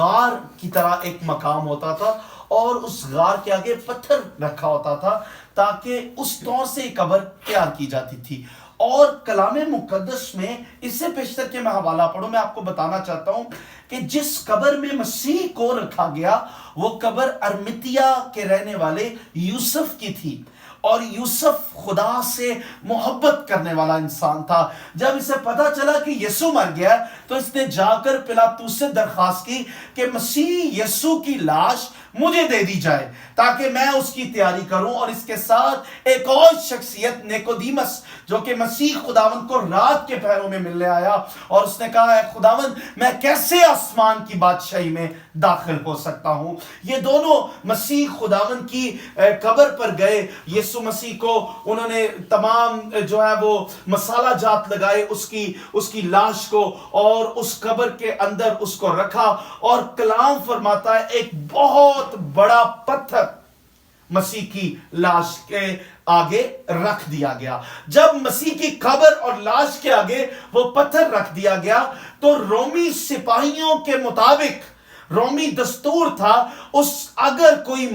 غار کی طرح ایک مقام ہوتا تھا اور اس غار کے آگے پتھر رکھا ہوتا تھا تاکہ اس طور سے قبر تیار کی جاتی تھی. اور کلام مقدس میں اس سے پیشتر کے میں حوالہ پڑھوں، میں آپ کو بتانا چاہتا ہوں کہ جس قبر میں مسیح کو رکھا گیا وہ قبر ارمتیا کے رہنے والے یوسف کی تھی. اور یوسف خدا سے محبت کرنے والا انسان تھا. جب اسے پتا چلا کہ یسوع مر گیا تو اس نے جا کر پلاطس سے درخواست کی کہ مسیح یسوع کی لاش مجھے دے دی جائے تاکہ میں اس کی تیاری کروں. اور اس کے ساتھ ایک اور شخصیت نیکودیمس جو کہ مسیح خداوند کو رات کے پہروں میں ملنے آیا اور اس نے کہا ہے خداوند میں کیسے آسمان کی بادشاہی میں داخل ہو سکتا ہوں. یہ دونوں مسیح خداوند کی قبر پر گئے. یسوع مسیح کو انہوں نے تمام جو ہے وہ مسالہ جات لگائے اس کی لاش کو اور اس قبر کے اندر اس کو رکھا. اور کلام فرماتا ہے ایک بہت بڑا پتھر مسیح کی لاش کے آگے رکھ دیا گیا. جب مسیح کی قبر اور لاش کے آگے وہ پتھر رکھ دیا گیا تو رومی سپاہیوں کے مطابق رومی دستور تھا اگر کوئی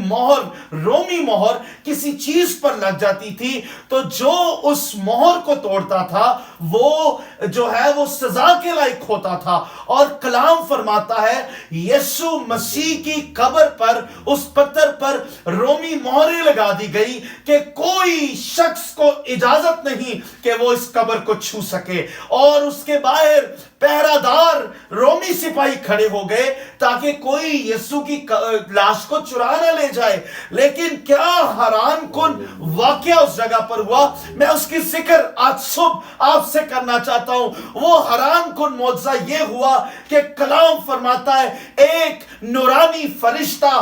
رومی مہر کسی چیز پر لگ جاتی تھی تو جو اس مہر کو توڑتا تھا وہ جو ہے وہ سزا کے لائق ہوتا تھا. اور کلام فرماتا ہے یسوع مسیح کی قبر پر اس پتھر پر رومی مہریں لگا دی گئی کہ کوئی شخص کو اجازت نہیں کہ وہ اس قبر کو چھو سکے. اور اس کے باہر پہرہ دار رومی سپاہی کھڑے ہو گئے تاکہ کوئی یسوع کی لاش کو چرا نہ لے جائے. لیکن کیا حیران کن واقعہ اس جگہ پر ہوا، میں اس کی ذکر آج صبح آپ سے کرنا چاہتا ہوں. وہ حیران کن معجزہ یہ ہوا کہ کلام فرماتا ہے ایک نورانی فرشتہ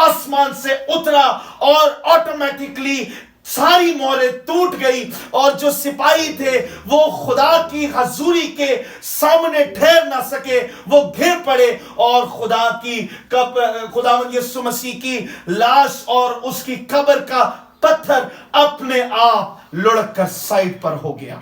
آسمان سے اترا اور آٹومیٹکلی ساری مہریں ٹوٹ گئی اور جو سپاہی تھے وہ خدا کی حضوری کے سامنے ٹھہر نہ سکے، وہ گر پڑے اور خداوند یسوع مسیح کی لاش اور اس کی قبر کا پتھر اپنے آپ لڑک کر سائڈ پر ہو گیا.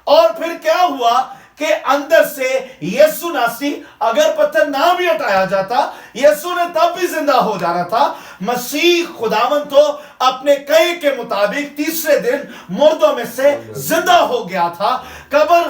اور پھر کیا ہوا کہ اندر سے یسوع ناسی اگر پتھر نہ بھی ہٹایا جاتا یسوع نے تب بھی زندہ ہو جانا تھا. مسیح خداوند تو اپنے کہے کے مطابق تیسرے دن مردوں میں سے زندہ ہو گیا تھا. قبر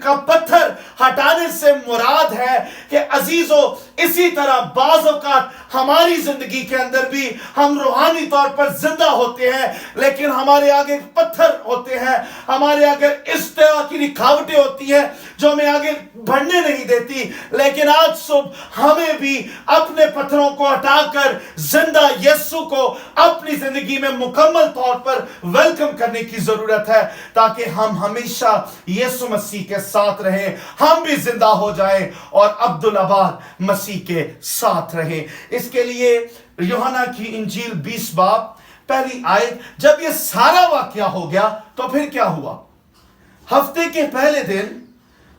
کا پتھر ہٹانے سے مراد ہے کہ عزیزو اسی طرح بعض اوقات ہماری زندگی کے اندر بھی ہم روحانی طور پر زندہ ہوتے ہیں لیکن ہمارے آگے پتھر ہوتے ہیں، ہمارے آگے اس طرح کی رکاوٹیں ہوتی ہیں جو ہمیں آگے بڑھنے نہیں دیتی. لیکن آج صبح ہمیں بھی اپنے پتھروں کو ہٹا کر زندہ یسوع کو اپنی زندگی میں مکمل طور پر ویلکم کرنے کی ضرورت ہے تاکہ ہم ہمیشہ یسوع مسیح کے ساتھ رہیں، ہم بھی زندہ ہو جائیں اور عبدالآباد مسیح کے ساتھ رہیں. اس کے لیے یوحنا کی انجیل 20 باب پہلی آیت، جب یہ سارا واقعہ ہو گیا تو پھر کیا ہوا؟ ہفتے کے پہلے دن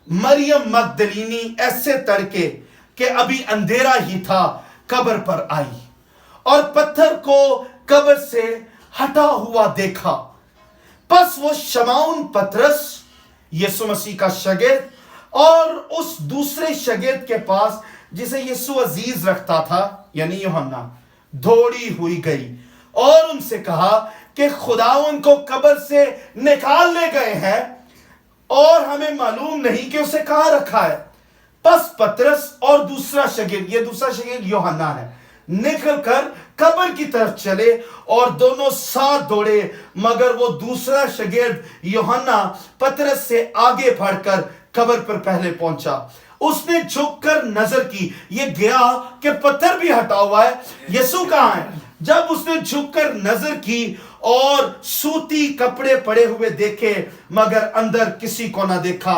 مریم مگدلینی ایسے تڑکے کہ ابھی اندھیرا ہی تھا قبر پر آئی اور پتھر کو قبر سے ہٹا ہوا دیکھا. پس وہ شمعون پطرس یسوع مسیح کا شاگرد اور اس دوسرے شاگرد کے پاس جسے یسوع عزیز رکھتا تھا یعنی یوحنا دوڑی ہوئی گئی اور ان سے کہا کہ خداوند کو قبر سے نکال لے گئے ہیں اور ہمیں معلوم نہیں کہ اسے کہاں رکھا ہے. پس پطرس اور دوسرا شاگرد، یہ دوسرا شاگرد یوحنا ہے، نکل کر قبر کی طرف چلے اور دونوں ساتھ دوڑے مگر وہ دوسرا شاگرد یوحنا پطرس سے آگے بڑھ کر قبر پر پہلے پہنچا. اس نے جھک کر نظر کی، یہ گیا کہ پتھر بھی ہٹا ہوا ہے، یسوع کہاں ہے؟ جب اس نے جھک کر نظر کی اور سوتی کپڑے پڑے ہوئے دیکھے مگر اندر کسی کو نہ دیکھا.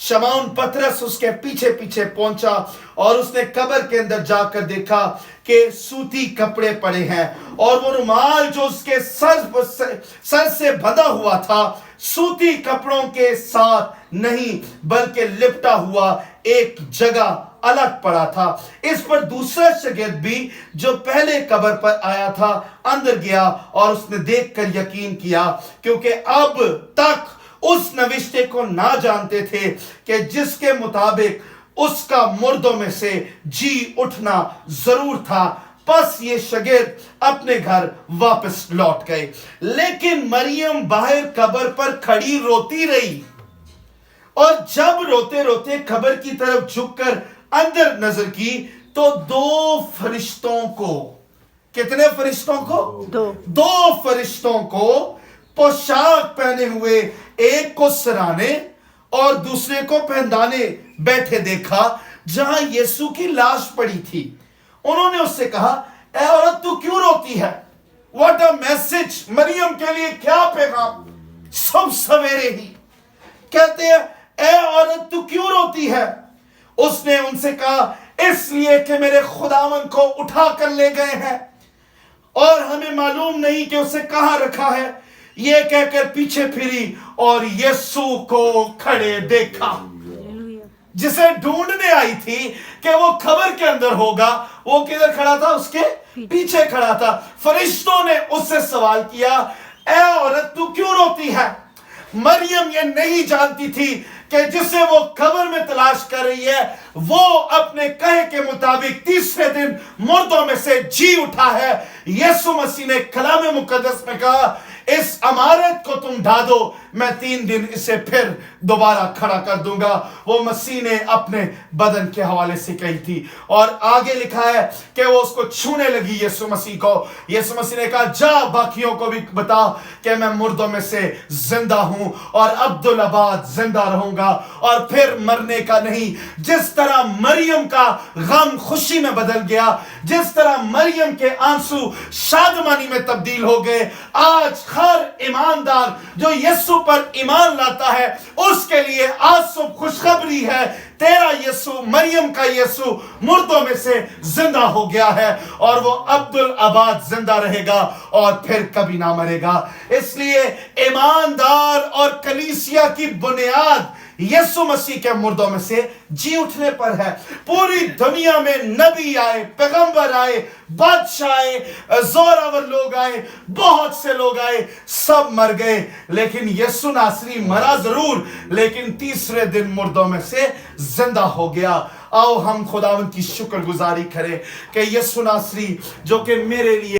شمعون پطرس اس کے پیچھے پیچھے پہنچا اور اس نے قبر کے اندر جا کر دیکھا کہ سوتی کپڑے پڑے ہیں اور وہ رومال جو اس کے سر سے بندھا ہوا تھا سوتی کپڑوں کے ساتھ نہیں بلکہ لپٹا ہوا ایک جگہ الگ پڑا تھا. اس پر دوسرا شاگرد بھی جو پہلے قبر پر آیا تھا اندر گیا اور اس نے دیکھ کر یقین کیا کیونکہ اب تک اس نوشتے کو نہ جانتے تھے کہ جس کے مطابق اس کا مردوں میں سے جی اٹھنا ضرور تھا۔ پس یہ شاگرد اپنے گھر واپس لوٹ گئے، لیکن مریم باہر قبر پر کھڑی روتی رہی، اور جب روتے روتے قبر کی طرف جھک کر اندر نظر کی تو دو فرشتوں کو، کتنے فرشتوں کو؟ دو فرشتوں کو پوشاک پہنے ہوئے، ایک کو سرانے اور دوسرے کو پہندانے بیٹھے دیکھا جہاں یسوع کی لاش پڑی تھی۔ انہوں نے اس سے کہا، اے عورت تو کیوں روتی ہے؟ What a message! مریم کے لیے کیا پیغام! سب سویرے ہی کہتے ہیں، اے عورت تو کیوں روتی ہے؟ اس نے ان سے کہا، اس لیے کہ میرے خداوند کو اٹھا کر لے گئے ہیں، اور ہمیں معلوم نہیں کہ اسے کہاں رکھا ہے۔ یہ کہہ کر پیچھے پھری اور یسوع کو کھڑے دیکھا۔ جسے ڈھونڈنے آئی تھی کہ وہ قبر کے اندر ہوگا، وہ کدھر کھڑا تھا؟ اس کے پیچھے کھڑا تھا۔ فرشتوں نے اس سے سوال کیا، اے عورت تو کیوں روتی ہے؟ مریم یہ نہیں جانتی تھی کہ جسے وہ قبر میں تلاش کر رہی ہے وہ اپنے کہے کے مطابق تیسرے دن مردوں میں سے جی اٹھا ہے۔ یسوع مسیح نے کلام مقدس میں کہا، اس عمارت کو تم ڈھا دو، میں 3 دن اسے پھر دوبارہ کھڑا کر دوں گا۔ وہ مسیح نے اپنے بدن کے حوالے سے کہی تھی، اور آگے لکھا ہے کہ وہ اس کو چھونے لگی یسوع مسیح کو۔ یسوع مسیح نے کہا، جا باقیوں کو بھی بتا کہ میں مردوں میں سے زندہ ہوں اور عبدالآباد زندہ رہوں گا، اور پھر مرنے کا نہیں۔ جس طرح مریم کا غم خوشی میں بدل گیا، جس طرح مریم کے آنسو شادمانی میں تبدیل ہو گئے، آج ہر ایماندار جو یسوع پر ایمان لاتا ہے اس کے لیے آج صبح خوشخبری ہے، تیرا یسوع، مریم کا یسوع مردوں میں سے زندہ ہو گیا ہے، اور وہ عبدالآباد زندہ رہے گا اور پھر کبھی نہ مرے گا۔ اس لیے ایماندار اور کلیسیا کی بنیاد یسوع مسیح کے مردوں میں سے جی اٹھنے پر ہے۔ پوری دنیا میں نبی آئے، پیغمبر آئے، بادشاہ آئے، زوراور لوگ آئے، بہت سے لوگ آئے، سب مر گئے، لیکن یسوع ناصری مرا ضرور لیکن تیسرے دن مردوں میں سے زندہ ہو گیا۔ آؤ ہم خداوند کی شکر گزاری کریں کہ یسوع ناصری جو کہ میرے لیے